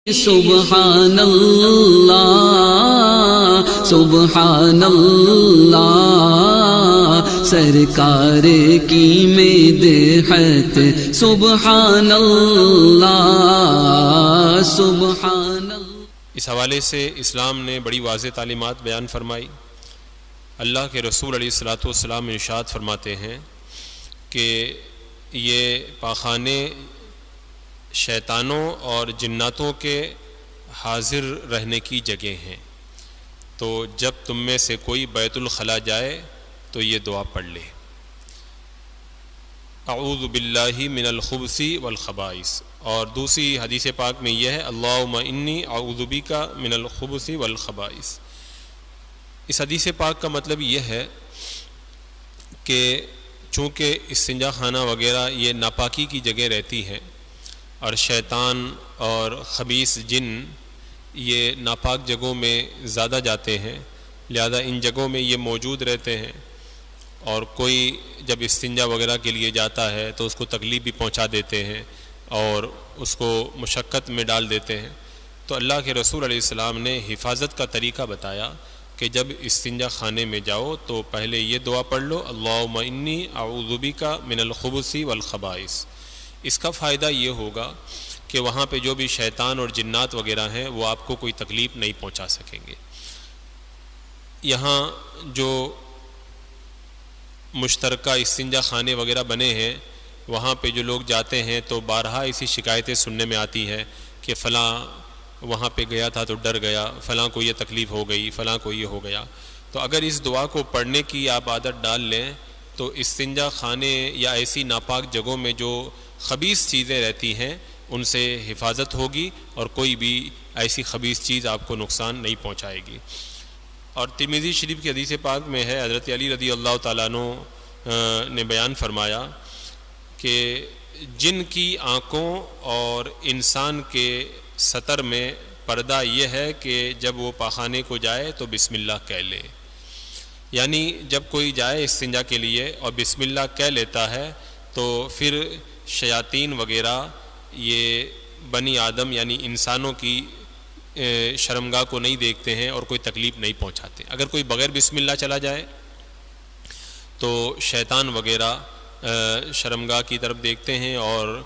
سبحان اللہ سبحان اللہ سرکار کی مدحت سبحان اللہ سبحان اللہ۔ اس حوالے سے اسلام نے بڑی واضح تعلیمات بیان فرمائی۔ اللہ کے رسول علیہ الصلاۃ والسلام ارشاد فرماتے ہیں کہ یہ پاخانے شیطانوں اور جناتوں کے حاضر رہنے کی جگہ ہیں، تو جب تم میں سے کوئی بیت الخلاء جائے تو یہ دعا پڑھ لے، اعوذ باللہ من الخبث والخبائث۔ اور دوسری حدیث پاک میں یہ ہے اللہم انی اعوذ بک من الخبث والخبائث۔ اس حدیث پاک کا مطلب یہ ہے کہ چونکہ استنجا خانہ وغیرہ یہ ناپاکی کی جگہ رہتی ہے اور شیطان اور خبیث جن یہ ناپاک جگہوں میں زیادہ جاتے ہیں، لہذا ان جگہوں میں یہ موجود رہتے ہیں، اور کوئی جب استنجا وغیرہ کے لیے جاتا ہے تو اس کو تکلیف بھی پہنچا دیتے ہیں اور اس کو مشقت میں ڈال دیتے ہیں۔ تو اللہ کے رسول علیہ السلام نے حفاظت کا طریقہ بتایا کہ جب استنجا خانے میں جاؤ تو پہلے یہ دعا پڑھ لو اللہم انی اعوذ بک من الخبث والخبائث۔ اس کا فائدہ یہ ہوگا کہ وہاں پہ جو بھی شیطان اور جنات وغیرہ ہیں وہ آپ کو کوئی تکلیف نہیں پہنچا سکیں گے۔ یہاں جو مشترکہ استنجا خانے وغیرہ بنے ہیں وہاں پہ جو لوگ جاتے ہیں تو بارہا ایسی شکایتیں سننے میں آتی ہے کہ فلاں وہاں پہ گیا تھا تو ڈر گیا، فلاں کو یہ تکلیف ہو گئی، فلاں کو یہ ہو گیا۔ تو اگر اس دعا کو پڑھنے کی آپ عادت ڈال لیں تو استنجا خانے یا ایسی ناپاک جگہوں میں جو خبیث چیزیں رہتی ہیں ان سے حفاظت ہوگی اور کوئی بھی ایسی خبیث چیز آپ کو نقصان نہیں پہنچائے گی۔ اور ترمذی شریف کی حدیث پاک میں ہے حضرت علی رضی اللہ تعالیٰ عنہ نے بیان فرمایا کہ جن کی آنکھوں اور انسان کے سطر میں پردہ یہ ہے کہ جب وہ پاخانے کو جائے تو بسم اللہ کہہ لے، یعنی جب کوئی جائے استنجا کے لیے اور بسم اللہ کہہ لیتا ہے تو پھر شیاطین وغیرہ یہ بنی آدم یعنی انسانوں کی شرمگاہ کو نہیں دیکھتے ہیں اور کوئی تکلیف نہیں پہنچاتے۔ اگر کوئی بغیر بسم اللہ چلا جائے تو شیطان وغیرہ شرمگاہ کی طرف دیکھتے ہیں اور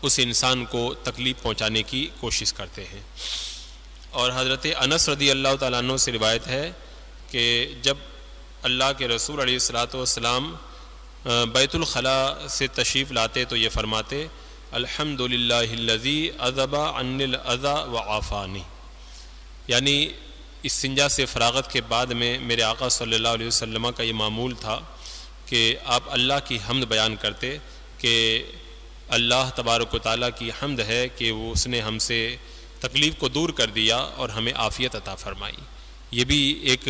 اس انسان کو تکلیف پہنچانے کی کوشش کرتے ہیں۔ اور حضرت انس رضی اللہ تعالیٰ عنہ سے روایت ہے کہ جب اللہ کے رسول علیہ الصلاۃ والسلام بیت الخلاء سے تشریف لاتے تو یہ فرماتے الحمدللہ الذی اذھب عنی الاذی وعافانی، یعنی استنجا سے فراغت کے بعد میں میرے آقا صلی اللہ علیہ وسلم کا یہ معمول تھا کہ آپ اللہ کی حمد بیان کرتے کہ اللہ تبارک و تعالیٰ کی حمد ہے کہ وہ اس نے ہم سے تکلیف کو دور کر دیا اور ہمیں عافیت عطا فرمائی۔ یہ بھی ایک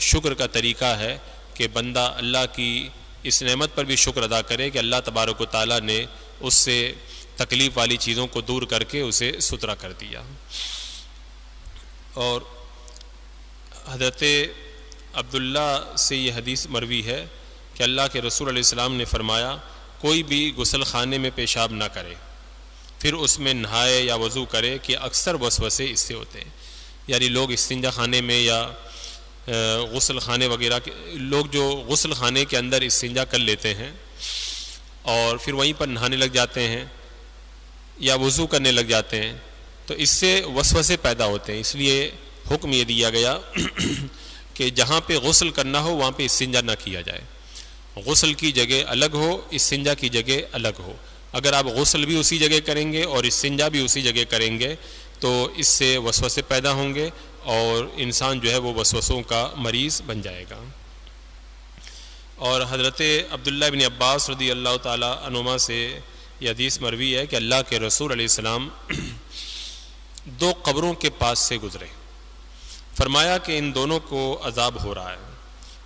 شکر کا طریقہ ہے کہ بندہ اللہ کی اس نعمت پر بھی شکر ادا کرے کہ اللہ تبارک و تعالیٰ نے اس سے تکلیف والی چیزوں کو دور کر کے اسے ستھرا کر دیا۔ اور حضرت عبداللہ سے یہ حدیث مروی ہے کہ اللہ کے رسول علیہ السلام نے فرمایا کوئی بھی غسل خانے میں پیشاب نہ کرے پھر اس میں نہائے یا وضو کرے کہ اکثر وسوسے اس سے ہوتے ہیں، یعنی لوگ استنجا خانے میں یا غسل خانے وغیرہ کے لوگ جو غسل خانے کے اندر استنجا کر لیتے ہیں اور پھر وہیں پر نہانے لگ جاتے ہیں یا وضو کرنے لگ جاتے ہیں تو اس سے وسوسے پیدا ہوتے ہیں۔ اس لیے حکم یہ دیا گیا کہ جہاں پہ غسل کرنا ہو وہاں پہ استنجا نہ کیا جائے، غسل کی جگہ الگ ہو، استنجا کی جگہ الگ ہو۔ اگر آپ غسل بھی اسی جگہ کریں گے اور استنجا بھی اسی جگہ کریں گے تو اس سے وسوسے پیدا ہوں گے اور انسان جو ہے وہ وسوسوں کا مریض بن جائے گا۔ اور حضرت عبداللہ بن عباس رضی اللہ تعالی عنہما سے یہ حدیث مروی ہے کہ اللہ کے رسول علیہ السلام دو قبروں کے پاس سے گزرے، فرمایا کہ ان دونوں کو عذاب ہو رہا ہے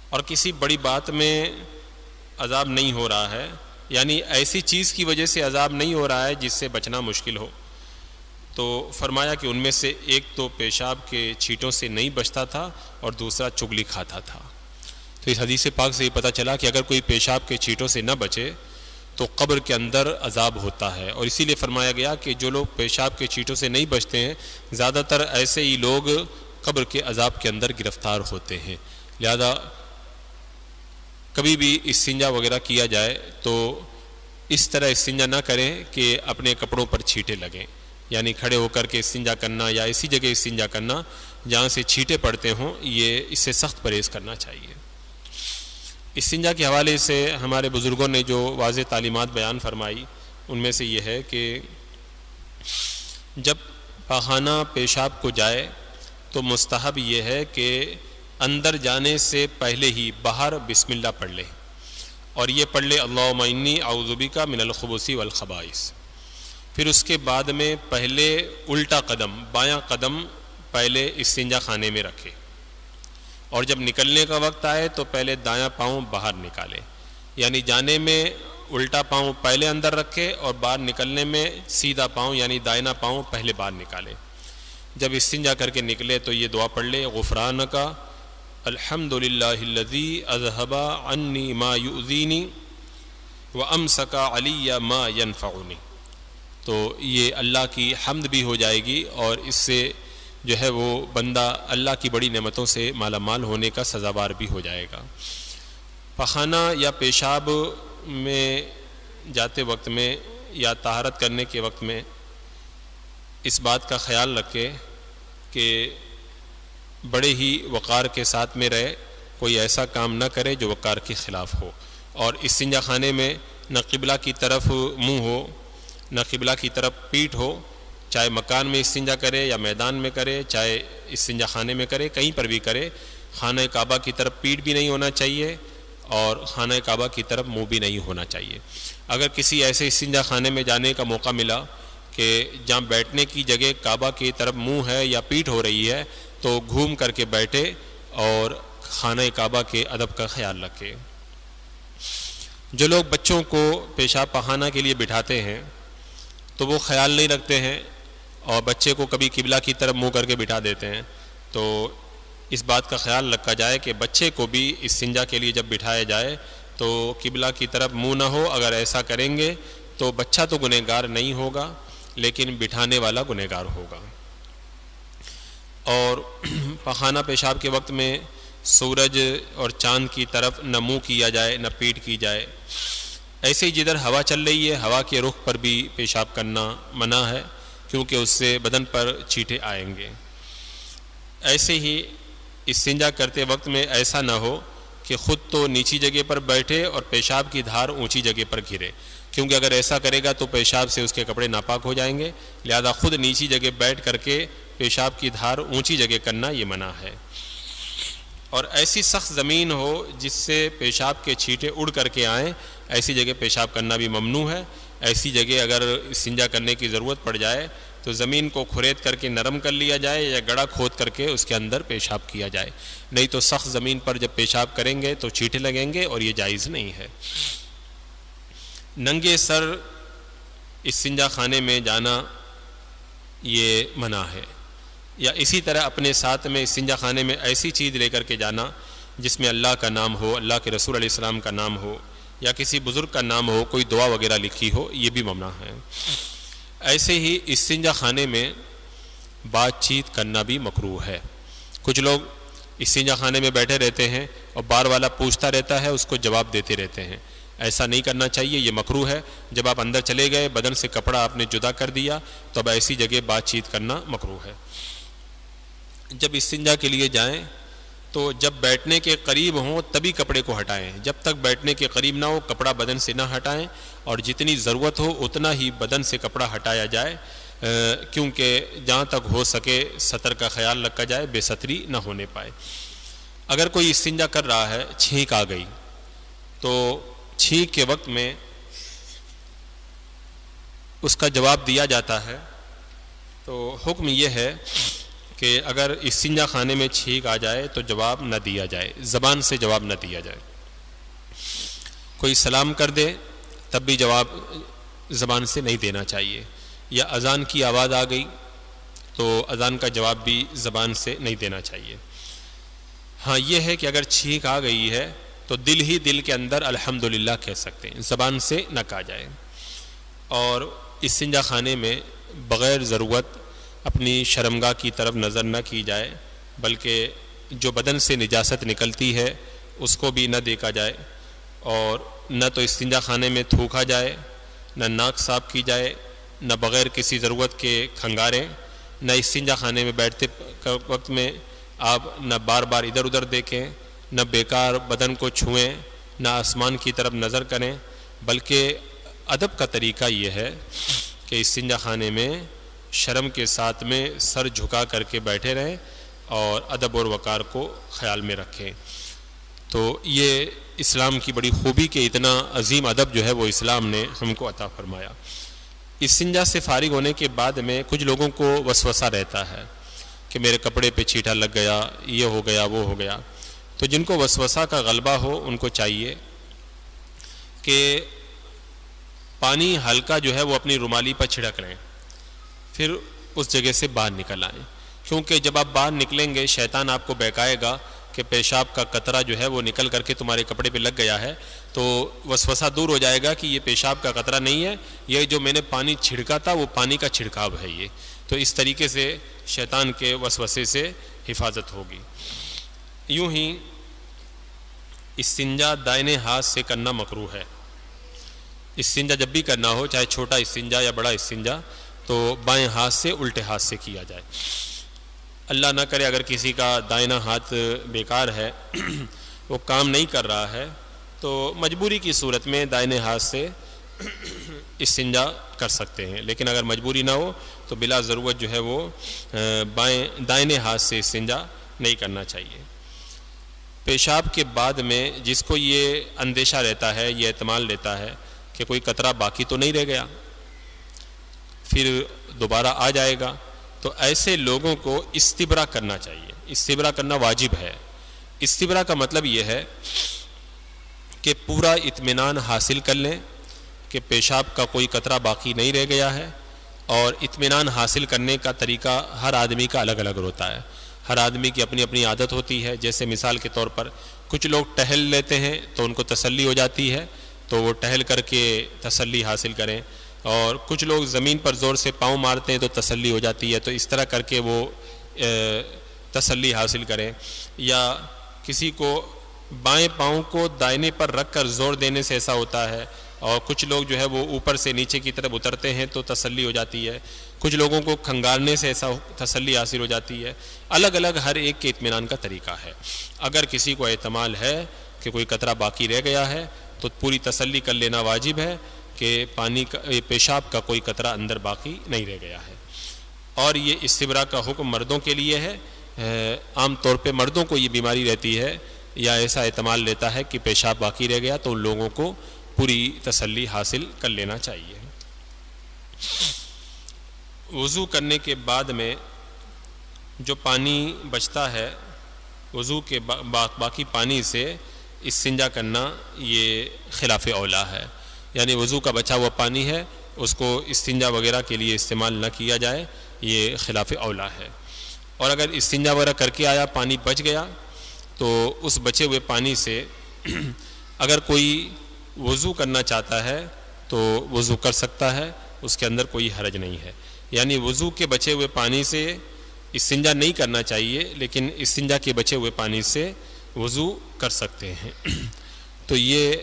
اور کسی بڑی بات میں عذاب نہیں ہو رہا ہے، یعنی ایسی چیز کی وجہ سے عذاب نہیں ہو رہا ہے جس سے بچنا مشکل ہو۔ تو فرمایا کہ ان میں سے ایک تو پیشاب کے چھینٹوں سے نہیں بچتا تھا اور دوسرا چغلی کھاتا تھا۔ تو اس حدیث پاک سے یہ پتہ چلا کہ اگر کوئی پیشاب کے چھینٹوں سے نہ بچے تو قبر کے اندر عذاب ہوتا ہے. اور اسی لیے فرمایا گیا کہ جو لوگ پیشاب کے چیٹوں سے نہیں بچتے ہیں زیادہ تر ایسے ہی لوگ قبر کے عذاب کے اندر گرفتار ہوتے ہیں. لہذا کبھی بھی استنجا وغیرہ کیا جائے تو اس طرح استنجا نہ کریں کہ اپنے کپڑوں پر چھینٹے لگیں، یعنی کھڑے ہو کر کے استنجا کرنا یا ایسی جگہ استنجا کرنا جہاں سے چھینٹے پڑتے ہوں، یہ اس سے سخت پرہیز کرنا چاہیے. استنجا کے حوالے سے ہمارے بزرگوں نے جو واضح تعلیمات بیان فرمائی ان میں سے یہ ہے کہ جب پاخانہ پیشاب کو جائے تو مستحب یہ ہے کہ اندر جانے سے پہلے ہی باہر بسم اللہ پڑھ لے، اور یہ پڑھ لے اللہم انی اعوذ بک من الخبث والخبائث. پھر اس کے بعد میں پہلے الٹا قدم بایاں قدم پہلے استنجا خانے میں رکھے، اور جب نکلنے کا وقت آئے تو پہلے دایاں پاؤں باہر نکالے، یعنی جانے میں الٹا پاؤں پہلے اندر رکھے اور باہر نکلنے میں سیدھا پاؤں یعنی دائنا پاؤں پہلے باہر نکالے. جب استنجا کر کے نکلے تو یہ دعا پڑھ لے غفرانک الحمدللہ الذی اذھب عنی ما یؤذینی وامسک علی ما ینفعنی. تو یہ اللہ کی حمد بھی ہو جائے گی اور اس سے جو ہے وہ بندہ اللہ کی بڑی نعمتوں سے مالا مال ہونے کا سزاوار بھی ہو جائے گا. پخانہ یا پیشاب میں جاتے وقت میں یا طہارت کرنے کے وقت میں اس بات کا خیال رکھے کہ بڑے ہی وقار کے ساتھ میں رہے، کوئی ایسا کام نہ کرے جو وقار کے خلاف ہو. اور استنجا خانے میں نہ قبلہ کی طرف منہ ہو نہ قبلہ کی طرف پیٹھ ہو، چاہے مکان میں استنجا کرے یا میدان میں کرے، چاہے استنجا خانے میں کرے، کہیں پر بھی کرے. خانہ کعبہ کی طرف پیٹھ بھی نہیں ہونا چاہیے اور خانہ کعبہ کی طرف منہ بھی نہیں ہونا چاہیے. اگر کسی ایسے استنجا خانے میں جانے کا موقع ملا کہ جہاں بیٹھنے کی جگہ کعبہ کی طرف منہ ہے یا پیٹھ ہو رہی ہے تو گھوم کر کے بیٹھے اور خانہ کعبہ کے ادب کا خیال رکھے. جو لوگ بچوں کو پیشاب پخانہ کے لیے بٹھاتے ہیں تو وہ خیال نہیں رکھتے ہیں اور بچے کو کبھی قبلہ کی طرف منہ کر کے بٹھا دیتے ہیں. تو اس بات کا خیال رکھا جائے کہ بچے کو بھی استنجا کے لیے جب بٹھایا جائے تو قبلہ کی طرف منہ نہ ہو. اگر ایسا کریں گے تو بچہ تو گنہگار نہیں ہوگا لیکن بٹھانے والا گنہگار ہوگا. اور پخانہ پیشاب کے وقت میں سورج اور چاند کی طرف نہ منہ کیا جائے نہ پیٹھ کی جائے. ایسے ہی جدھر ہوا چل رہی ہے ہوا کے رخ پر بھی پیشاب کرنا منع ہے کیونکہ اس سے بدن پر چیٹے آئیں گے. ایسے ہی استنجا کرتے وقت میں ایسا نہ ہو کہ خود تو نیچی جگہ پر بیٹھے اور پیشاب کی دھار اونچی جگہ پر گرے، کیونکہ اگر ایسا کرے گا تو پیشاب سے اس کے کپڑے ناپاک ہو جائیں گے. لہذا خود نیچی جگہ بیٹھ کر کے پیشاب کی دھار اونچی جگہ کرنا یہ منع ہے. اور ایسی سخت زمین ہو جس سے پیشاب کے چھینٹے اڑ کر کے آئیں، ایسی جگہ پیشاب کرنا بھی ممنوع ہے. ایسی جگہ اگر استنجا کرنے کی ضرورت پڑ جائے تو زمین کو کھرید کر کے نرم کر لیا جائے یا گڑھا کھود کر کے اس کے اندر پیشاب کیا جائے، نہیں تو سخت زمین پر جب پیشاب کریں گے تو چھینٹے لگیں گے اور یہ جائز نہیں ہے. ننگے سر استنجا خانے میں جانا یہ منع ہے. یا اسی طرح اپنے ساتھ میں استنجا خانے میں ایسی چیز لے کر کے جانا جس میں اللہ کا نام ہو، اللہ کے رسول علیہ السلام کا نام ہو یا کسی بزرگ کا نام ہو، کوئی دعا وغیرہ لکھی ہو، یہ بھی ممنوع ہے. ایسے ہی استنجا خانے میں بات چیت کرنا بھی مکروہ ہے. کچھ لوگ استنجا خانے میں بیٹھے رہتے ہیں اور بار والا پوچھتا رہتا ہے، اس کو جواب دیتے رہتے ہیں. ایسا نہیں کرنا چاہیے، یہ مکروہ ہے. جب آپ اندر چلے گئے بدن سے کپڑا آپ نے جدا کر دیا تو اب ایسی جگہ بات چیت کرنا مکروہ ہے. جب استنجا کے لیے جائیں تو جب بیٹھنے کے قریب ہوں تبھی کپڑے کو ہٹائیں. جب تک بیٹھنے کے قریب نہ ہو کپڑا بدن سے نہ ہٹائیں اور جتنی ضرورت ہو اتنا ہی بدن سے کپڑا ہٹایا جائے، کیونکہ جہاں تک ہو سکے سطر کا خیال رکھا جائے، بے ستری نہ ہونے پائے. اگر کوئی استنجا کر رہا ہے چھینک آ گئی تو چھینک کے وقت میں اس کا جواب دیا جاتا ہے. تو حکم یہ ہے کہ اگر استنجا خانے میں چھینک آ جائے تو جواب نہ دیا جائے، زبان سے جواب نہ دیا جائے. کوئی سلام کر دے تب بھی جواب زبان سے نہیں دینا چاہیے. یا اذان کی آواز آ گئی تو اذان کا جواب بھی زبان سے نہیں دینا چاہیے. ہاں یہ ہے کہ اگر چھینک آ گئی ہے تو دل ہی دل کے اندر الحمدللہ کہہ سکتے ہیں، زبان سے نہ کہا جائے۔ اور استنجا خانے میں بغیر ضرورت اپنی شرمگاہ کی طرف نظر نہ کی جائے، بلکہ جو بدن سے نجاست نکلتی ہے اس کو بھی نہ دیکھا جائے، اور نہ تو استنجا خانے میں تھوکا جائے، نہ ناک صاف کی جائے، نہ بغیر کسی ضرورت کے کھنگاریں، نہ استنجا خانے میں بیٹھتے وقت میں آپ نہ بار بار ادھر ادھر دیکھیں، نہ بیکار بدن کو چھوئیں، نہ آسمان کی طرف نظر کریں، بلکہ ادب کا طریقہ یہ ہے کہ استنجا خانے میں شرم کے ساتھ میں سر جھکا کر کے بیٹھے رہیں اور ادب اور وقار کو خیال میں رکھیں۔ تو یہ اسلام کی بڑی خوبی کہ اتنا عظیم ادب جو ہے وہ اسلام نے ہم کو عطا فرمایا۔ استنجا سے فارغ ہونے کے بعد میں کچھ لوگوں کو وسوسہ رہتا ہے کہ میرے کپڑے پہ چھینٹا لگ گیا، یہ ہو گیا، وہ ہو گیا۔ تو جن کو وسوسہ کا غلبہ ہو ان کو چاہیے کہ پانی ہلکا جو ہے وہ اپنی رومالی پر چھڑک لیں، پھر اس جگہ سے باہر نکل آئیں، کیونکہ جب آپ باہر نکلیں گے شیطان آپ کو بہکائے گا کہ پیشاب کا قطرہ جو ہے وہ نکل کر کے تمہارے کپڑے پہ لگ گیا ہے، تو وسوسہ دور ہو جائے گا کہ یہ پیشاب کا قطرہ نہیں ہے، یہ جو میں نے پانی چھڑکا تھا وہ پانی کا چھڑکاو ہے یہ۔ تو اس طریقے سے شیطان کے وسوسے سے حفاظت ہوگی۔ یوں ہی استنجا دائنے ہاتھ سے کرنا مکروہ ہے۔ استنجا جب بھی کرنا ہو، چاہے چھوٹا استنجا یا بڑا استنجا، تو بائیں ہاتھ سے الٹے ہاتھ سے کیا جائے۔ اللہ نہ کرے اگر کسی کا دائنا ہاتھ بیکار ہے، وہ کام نہیں کر رہا ہے، تو مجبوری کی صورت میں دائنے ہاتھ سے استنجا کر سکتے ہیں، لیکن اگر مجبوری نہ ہو تو بلا ضرورت جو ہے وہ دائنے ہاتھ سے استنجا نہیں کرنا چاہیے۔ پیشاب کے بعد میں جس کو یہ اندیشہ رہتا ہے، یہ احتمال لیتا ہے کہ کوئی قطرہ باقی تو نہیں رہ گیا، پھر دوبارہ آ جائے گا، تو ایسے لوگوں کو استبرا کرنا چاہیے۔ استبرا کرنا واجب ہے۔ استبرا کا مطلب یہ ہے کہ پورا اطمینان حاصل کر لیں کہ پیشاب کا کوئی قطرہ باقی نہیں رہ گیا ہے، اور اطمینان حاصل کرنے کا طریقہ ہر آدمی کا الگ الگ ہوتا ہے، ہر آدمی کی اپنی اپنی عادت ہوتی ہے۔ جیسے مثال کے طور پر کچھ لوگ ٹہل لیتے ہیں تو ان کو تسلی ہو جاتی ہے، تو وہ ٹہل کر کے تسلی حاصل کریں، اور کچھ لوگ زمین پر زور سے پاؤں مارتے ہیں تو تسلی ہو جاتی ہے، تو اس طرح کر کے وہ تسلی حاصل کریں۔ یا کسی کو بائیں پاؤں کو دائنے پر رکھ کر زور دینے سے ایسا ہوتا ہے، اور کچھ لوگ جو ہے وہ اوپر سے نیچے کی طرف اترتے ہیں تو تسلی ہو جاتی ہے، کچھ لوگوں کو کھنگارنے سے ایسا تسلی حاصل ہو جاتی ہے۔ الگ الگ ہر ایک کے اطمینان کا طریقہ ہے۔ اگر کسی کو احتمال ہے کہ کوئی قطرہ باقی رہ گیا ہے تو پوری تسلی کر لینا واجب ہے کہ پانی کا پیشاب کا کوئی قطرہ اندر باقی نہیں رہ گیا ہے۔ اور یہ استبرا کا حکم مردوں کے لیے ہے۔ عام طور پہ مردوں کو یہ بیماری رہتی ہے یا ایسا احتمال لیتا ہے کہ پیشاب باقی رہ گیا، تو ان لوگوں کو پوری تسلی حاصل کر لینا چاہیے۔ وضو کرنے کے بعد میں جو پانی بچتا ہے، وضو کے باقی پانی سے استنجا کرنا یہ خلاف اولا ہے، یعنی وضو کا بچا ہوا پانی ہے اس کو استنجا وغیرہ کے لیے استعمال نہ کیا جائے، یہ خلاف اولا ہے۔ اور اگر استنجا وغیرہ کر کے آیا، پانی بچ گیا، تو اس بچے ہوئے پانی سے اگر کوئی وضو کرنا چاہتا ہے تو وضو کر سکتا ہے، اس کے اندر کوئی حرج نہیں ہے۔ یعنی وضو کے بچے ہوئے پانی سے استنجا نہیں کرنا چاہیے، لیکن استنجا کے بچے ہوئے پانی سے وضو کر سکتے ہیں۔ تو یہ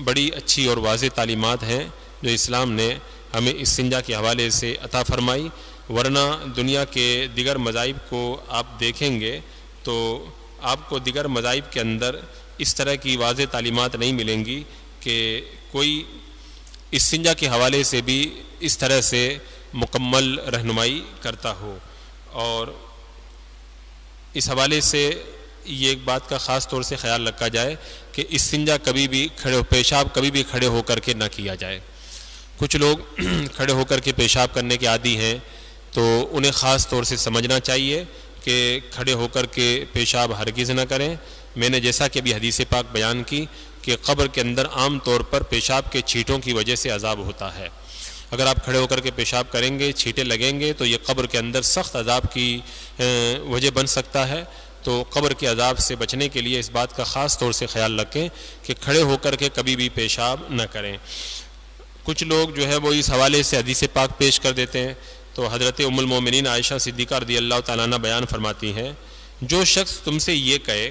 بڑی اچھی اور واضح تعلیمات ہیں جو اسلام نے ہمیں استنجا کے حوالے سے عطا فرمائی، ورنہ دنیا کے دیگر مذاہب کو آپ دیکھیں گے تو آپ کو دیگر مذاہب کے اندر اس طرح کی واضح تعلیمات نہیں ملیں گی کہ کوئی استنجا کے حوالے سے بھی اس طرح سے مکمل رہنمائی کرتا ہو۔ اور اس حوالے سے یہ ایک بات کا خاص طور سے خیال رکھا جائے کہ استنجا کبھی بھی پیشاب کبھی بھی کھڑے ہو کر کے نہ کیا جائے۔ کچھ لوگ کھڑے ہو کر کے پیشاب کرنے کے عادی ہیں، تو انہیں خاص طور سے سمجھنا چاہیے کہ کھڑے ہو کر کے پیشاب ہرگز نہ کریں۔ میں نے جیسا کہ ابھی حدیث پاک بیان کی کہ قبر کے اندر عام طور پر پیشاب کے چھینٹوں کی وجہ سے عذاب ہوتا ہے۔ اگر آپ کھڑے ہو کر کے پیشاب کریں گے، چھینٹے لگیں گے، تو یہ قبر کے اندر سخت عذاب کی وجہ بن سکتا ہے۔ تو قبر کے عذاب سے بچنے کے لیے اس بات کا خاص طور سے خیال رکھیں کہ کھڑے ہو کر کے کبھی بھی پیشاب نہ کریں۔ کچھ لوگ جو ہے وہ اس حوالے سے حدیث پاک پیش کر دیتے ہیں، تو حضرت ام المومنین عائشہ صدیقہ رضی اللہ تعالیٰ عنہ بیان فرماتی ہیں، جو شخص تم سے یہ کہے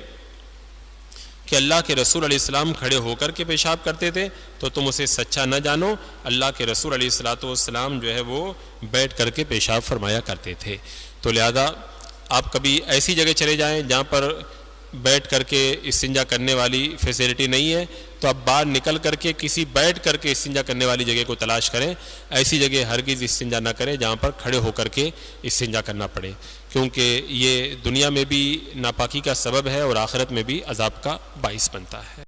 کہ اللہ کے رسول علیہ السلام کھڑے ہو کر کے پیشاب کرتے تھے تو تم اسے سچا نہ جانو، اللہ کے رسول علیہ السلام جو ہے وہ بیٹھ کر کے پیشاب فرمایا کرتے تھے۔ تو لہذا آپ کبھی ایسی جگہ چلے جائیں جہاں پر بیٹھ کر کے استنجا کرنے والی فیسلٹی نہیں ہے، تو آپ باہر نکل کر کے کسی بیٹھ کر کے استنجا کرنے والی جگہ کو تلاش کریں۔ ایسی جگہ ہرگز استنجا نہ کریں جہاں پر کھڑے ہو کر کے استنجا کرنا پڑے، کیونکہ یہ دنیا میں بھی ناپاکی کا سبب ہے اور آخرت میں بھی عذاب کا باعث بنتا ہے۔